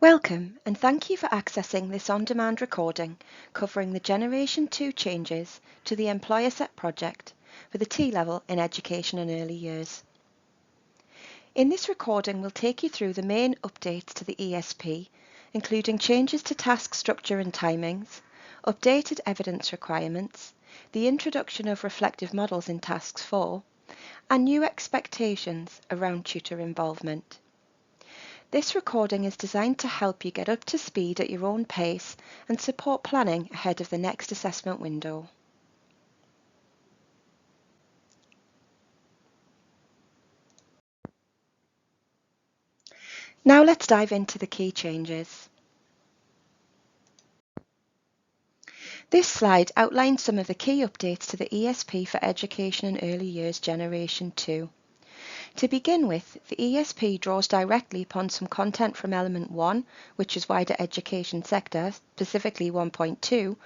Welcome and thank you for accessing this on-demand recording covering the Generation 2 changes to the Employer Set project for the T-level in Education and Early Years. In this recording we'll take you through the main updates to the ESP, including changes to task structure and timings, updated evidence requirements, the introduction of reflective models in Tasks 4, and new expectations around tutor involvement. This recording is designed to help you get up to speed at your own pace and support planning ahead of the next assessment window. Now let's dive into the key changes. This slide outlines some of the key updates to the ESP for Education and Early Years Generation 2. To begin with, the ESP draws directly upon some content from Element 1, which is Wider Education Sector, specifically 1.2,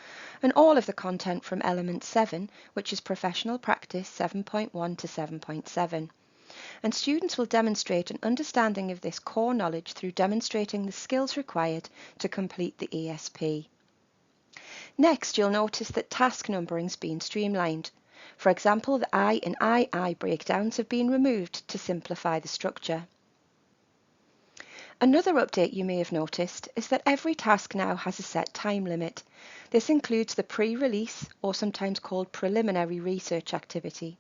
and all of the content from Element 7, which is Professional Practice 7.1 to 7.7. And students will demonstrate an understanding of this core knowledge through demonstrating the skills required to complete the ESP. Next, you'll notice that task numbering has been streamlined. For example, the I and II breakdowns have been removed to simplify the structure. Another update you may have noticed is that every task now has a set time limit. This includes the pre-release, or sometimes called preliminary research activity.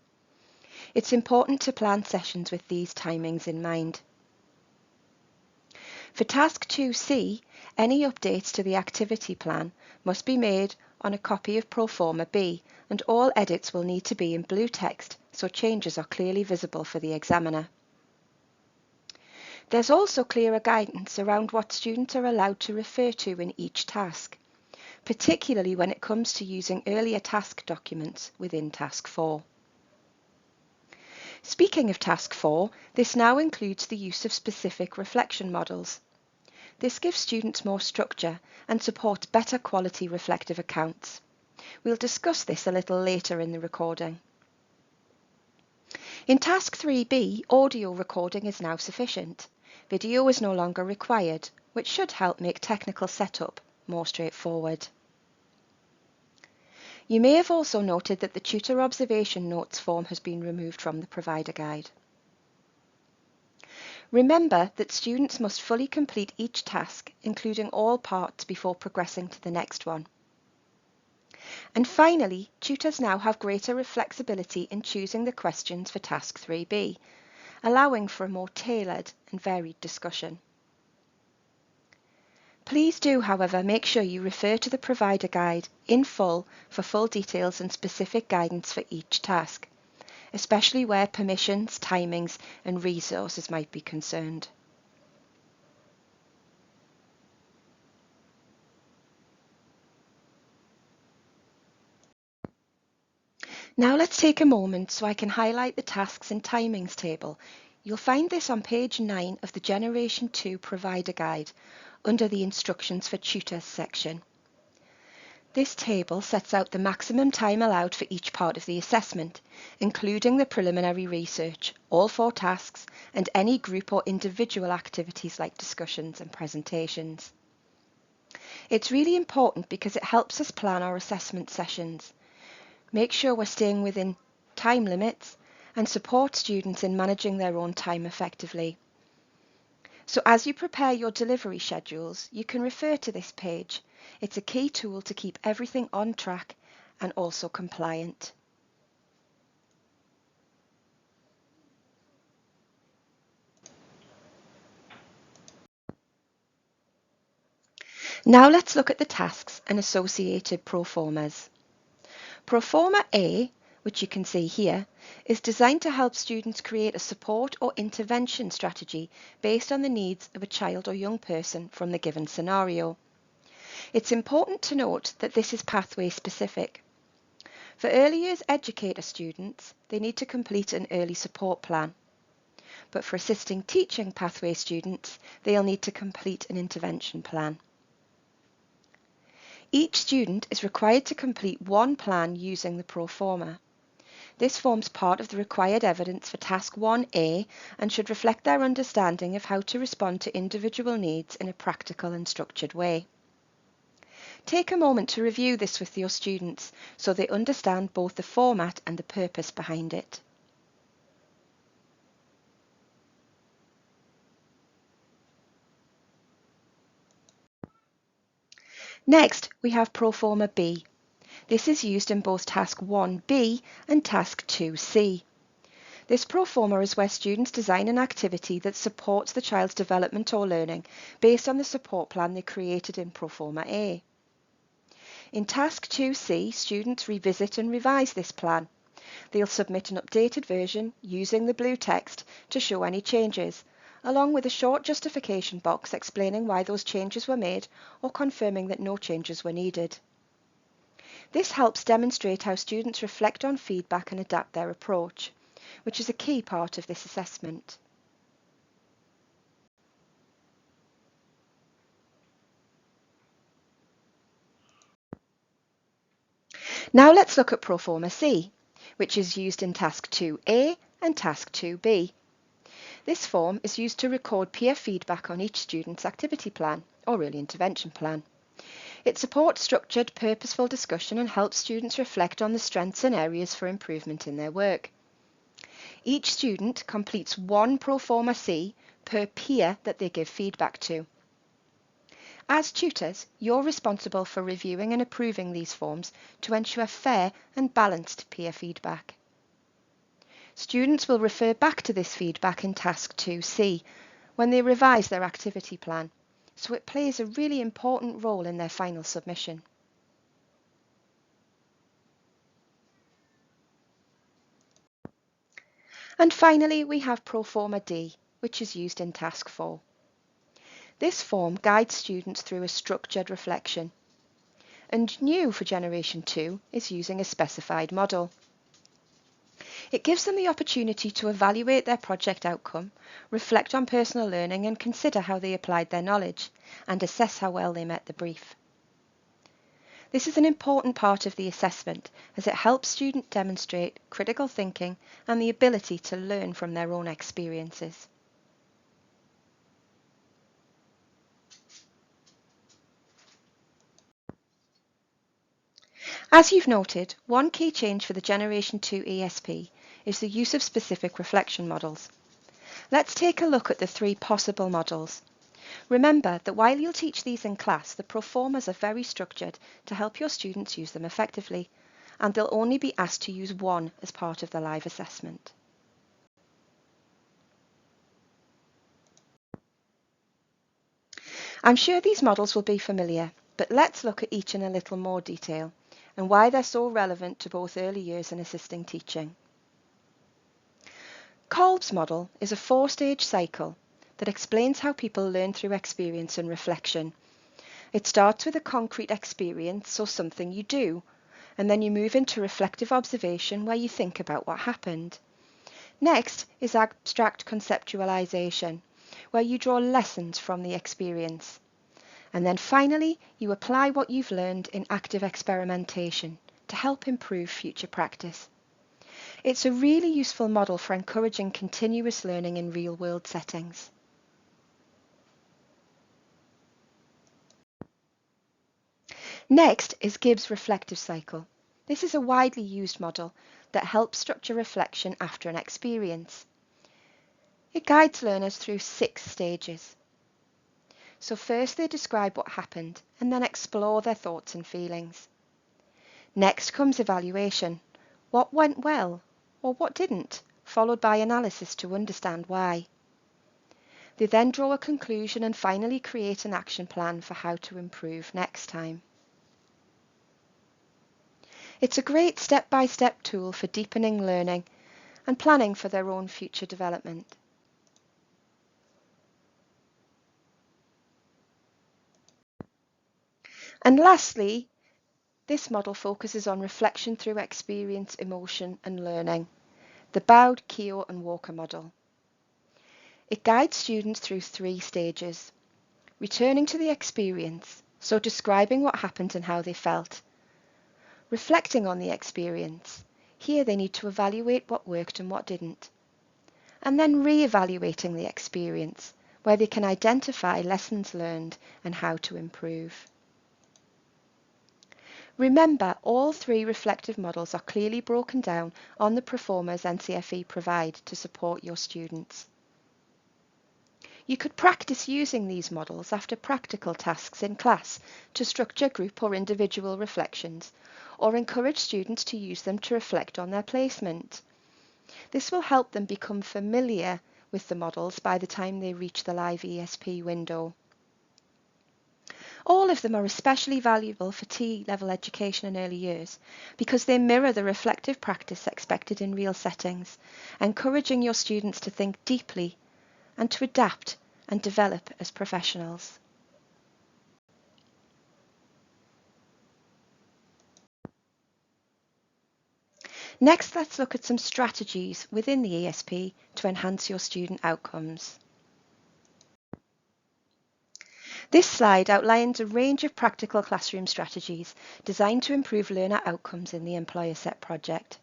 It's important to plan sessions with these timings in mind. For Task 2C, any updates to the activity plan must be made on a copy of Proforma B, and all edits will need to be in blue text so changes are clearly visible for the examiner. There's also clearer guidance around what students are allowed to refer to in each task, particularly when it comes to using earlier task documents within Task 4. Speaking of Task 4, this now includes the use of specific reflection models. This gives students more structure and supports better quality reflective accounts. We'll discuss this a little later in the recording. In Task 3B, audio recording is now sufficient. Video is no longer required, which should help make technical setup more straightforward. You may have also noted that the tutor observation notes form has been removed from the provider guide. Remember that students must fully complete each task, including all parts, before progressing to the next one. And finally, tutors now have greater flexibility in choosing the questions for Task 3B, allowing for a more tailored and varied discussion. Please do, however, make sure you refer to the provider guide in full for full details and specific guidance for each task, especially where permissions, timings and resources might be concerned. Now let's take a moment so I can highlight the tasks and timings table. You'll find this on page 9 of the Generation 2 Provider Guide under the Instructions for Tutors section. This table sets out the maximum time allowed for each part of the assessment, including the preliminary research, all 4 tasks, and any group or individual activities like discussions and presentations. It's really important because it helps us plan our assessment sessions, make sure we're staying within time limits, and support students in managing their own time effectively. So as you prepare your delivery schedules, you can refer to this page. It's a key tool to keep everything on track and also compliant. Now let's look at the tasks and associated proformas. Proforma A, which you can see here, is designed to help students create a support or intervention strategy based on the needs of a child or young person from the given scenario. It's important to note that this is pathway specific. For early years educator students, they need to complete an early support plan. But for assisting teaching pathway students, they'll need to complete an intervention plan. Each student is required to complete one plan using the Proforma. This forms part of the required evidence for Task 1A and should reflect their understanding of how to respond to individual needs in a practical and structured way. Take a moment to review this with your students so they understand both the format and the purpose behind it. Next, we have Proforma B. This is used in both Task 1B and Task 2C. This proforma is where students design an activity that supports the child's development or learning based on the support plan they created in Proforma A. In Task 2C, students revisit and revise this plan. They'll submit an updated version using the blue text to show any changes, along with a short justification box explaining why those changes were made or confirming that no changes were needed. This helps demonstrate how students reflect on feedback and adapt their approach, which is a key part of this assessment. Now let's look at Proforma C, which is used in Task 2A and Task 2B. This form is used to record peer feedback on each student's activity plan, or early intervention plan. It supports structured, purposeful discussion and helps students reflect on the strengths and areas for improvement in their work. Each student completes one Proforma C per peer that they give feedback to. As tutors, you're responsible for reviewing and approving these forms to ensure fair and balanced peer feedback. Students will refer back to this feedback in Task 2C when they revise their activity plan, so it plays a really important role in their final submission. And finally, we have Proforma D, which is used in Task 4. This form guides students through a structured reflection. And new for Generation 2 is using a specified model. It gives them the opportunity to evaluate their project outcome, reflect on personal learning and consider how they applied their knowledge, and assess how well they met the brief. This is an important part of the assessment as it helps students demonstrate critical thinking and the ability to learn from their own experiences. As you've noted, one key change for the Generation 2 ESP is the use of specific reflection models. Let's take a look at the three possible models. Remember that while you'll teach these in class, the proformas are very structured to help your students use them effectively, and they'll only be asked to use one as part of the live assessment. I'm sure these models will be familiar, but let's look at each in a little more detail and why they're so relevant to both early years and assisting teaching. Kolb's model is a four-stage cycle that explains how people learn through experience and reflection. It starts with a concrete experience or something you do, and then you move into reflective observation where you think about what happened. Next is abstract conceptualization, where you draw lessons from the experience. And then finally, you apply what you've learned in active experimentation to help improve future practice. It's a really useful model for encouraging continuous learning in real-world settings. Next is Gibbs' reflective cycle. This is a widely used model that helps structure reflection after an experience. It guides learners through 6 stages. So first they describe what happened and then explore their thoughts and feelings. Next comes evaluation. What went well or what didn't, followed by analysis to understand why. They then draw a conclusion and finally create an action plan for how to improve next time. It's a great step-by-step tool for deepening learning and planning for their own future development. And lastly, this model focuses on reflection through experience, emotion and learning, the Bowd, Keogh and Walker model. It guides students through 3 stages. Returning to the experience, so describing what happened and how they felt. Reflecting on the experience, Here they need to evaluate what worked and what didn't, and then re-evaluating the experience, where they can identify lessons learned and how to improve. Remember, all three reflective models are clearly broken down on the Proformas NCFE provide to support your students. You could practice using these models after practical tasks in class to structure group or individual reflections, or encourage students to use them to reflect on their placement. This will help them become familiar with the models by the time they reach the live ESP window. All of them are especially valuable for T-level education in early years because they mirror the reflective practice expected in real settings, encouraging your students to think deeply and to adapt and develop as professionals. Next, let's look at some strategies within the ESP to enhance your student outcomes. This slide outlines a range of practical classroom strategies designed to improve learner outcomes in the Employer Set project.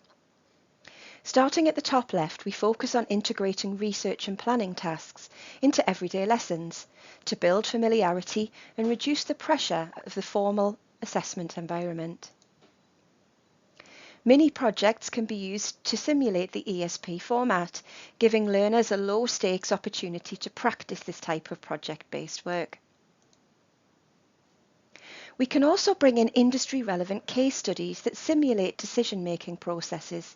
Starting at the top left, we focus on integrating research and planning tasks into everyday lessons to build familiarity and reduce the pressure of the formal assessment environment. Mini projects can be used to simulate the ESP format, giving learners a low-stakes opportunity to practice this type of project-based work. We can also bring in industry-relevant case studies that simulate decision-making processes.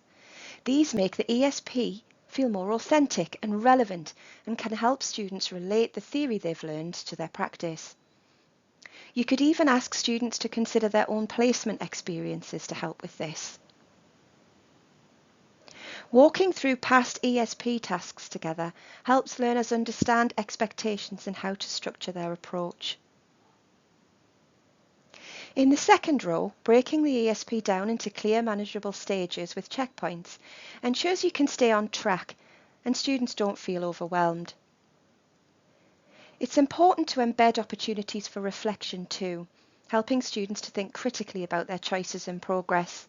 These make the ESP feel more authentic and relevant and can help students relate the theory they've learned to their practice. You could even ask students to consider their own placement experiences to help with this. Walking through past ESP tasks together helps learners understand expectations and how to structure their approach. In the second row, breaking the ESP down into clear, manageable stages with checkpoints ensures you can stay on track and students don't feel overwhelmed. It's important to embed opportunities for reflection too, helping students to think critically about their choices and progress.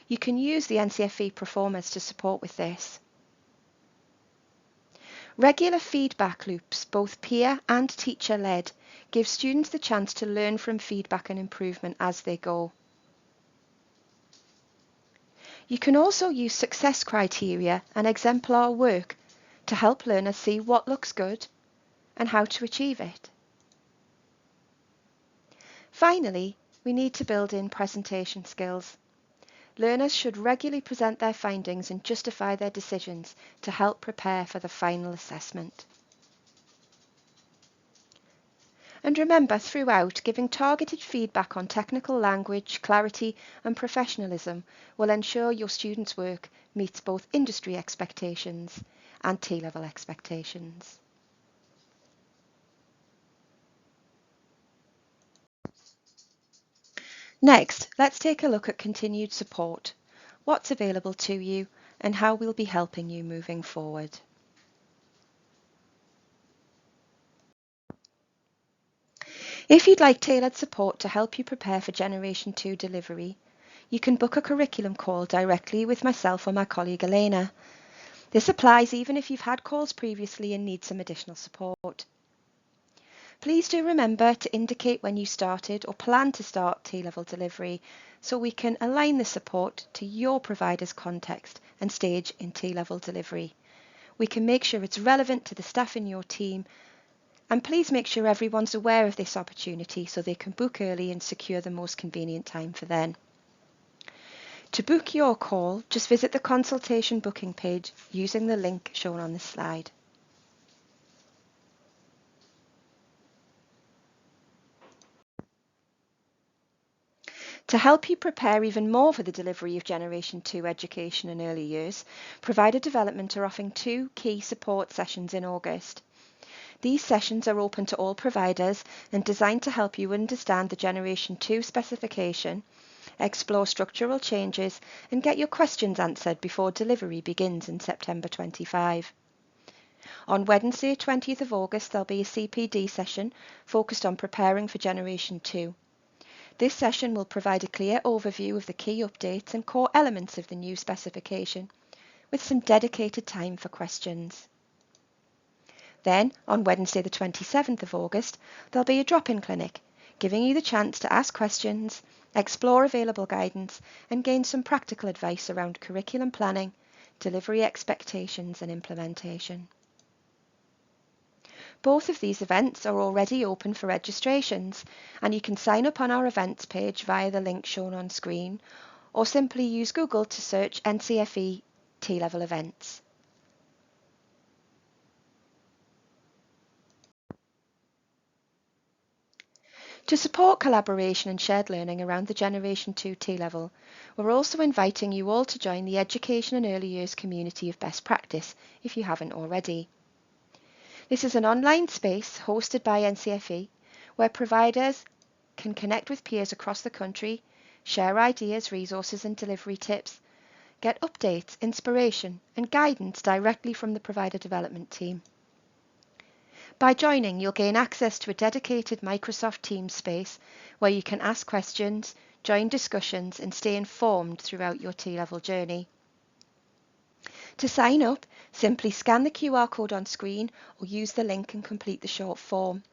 You can use the NCFE Proformas to support with this. Regular feedback loops, both peer and teacher-led, give students the chance to learn from feedback and improvement as they go. You can also use success criteria and exemplar work to help learners see what looks good and how to achieve it. Finally, we need to build in presentation skills. Learners should regularly present their findings and justify their decisions to help prepare for the final assessment. And remember, throughout, giving targeted feedback on technical language, clarity and professionalism will ensure your students' work meets both industry expectations and T-level expectations. Next, let's take a look at continued support, what's available to you and how we'll be helping you moving forward. If you'd like tailored support to help you prepare for Generation 2 delivery, you can book a curriculum call directly with myself or my colleague Elena. This applies even if you've had calls previously and need some additional support. Please do remember to indicate when you started or plan to start T-level delivery so we can align the support to your provider's context and stage in T-level delivery. We can make sure it's relevant to the staff in your team, and please make sure everyone's aware of this opportunity so they can book early and secure the most convenient time for them. To book your call, just visit the consultation booking page using the link shown on this slide. To help you prepare even more for the delivery of Generation 2 education in early years, Provider Development are offering 2 key support sessions in August. These sessions are open to all providers and designed to help you understand the Generation 2 specification, explore structural changes and get your questions answered before delivery begins in September 25. On Wednesday 20th of August there'll be a CPD session focused on preparing for Generation 2. This session will provide a clear overview of the key updates and core elements of the new specification, with some dedicated time for questions. Then, on Wednesday the 27th of August, there'll be a drop-in clinic, giving you the chance to ask questions, explore available guidance, and gain some practical advice around curriculum planning, delivery expectations and implementation. Both of these events are already open for registrations, and you can sign up on our events page via the link shown on screen, or simply use Google to search NCFE T-level events. To support collaboration and shared learning around the Generation 2 T-level, we're also inviting you all to join the Education and Early Years community of best practice if you haven't already. This is an online space hosted by NCFE where providers can connect with peers across the country, share ideas, resources and delivery tips, get updates, inspiration and guidance directly from the provider development team. By joining, you'll gain access to a dedicated Microsoft Teams space where you can ask questions, join discussions and stay informed throughout your T-level journey. To sign up, simply scan the QR code on screen or use the link and complete the short form.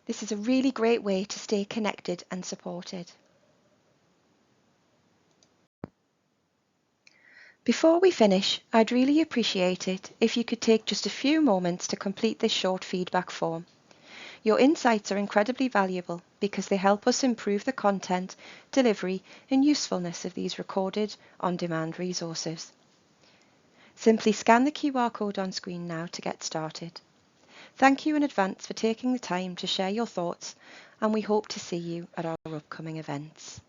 This is a really great way to stay connected and supported. Before we finish, I'd really appreciate it if you could take just a few moments to complete this short feedback form. Your insights are incredibly valuable because they help us improve the content, delivery and usefulness of these recorded on-demand resources. Simply scan the QR code on screen now to get started. Thank you in advance for taking the time to share your thoughts, and we hope to see you at our upcoming events.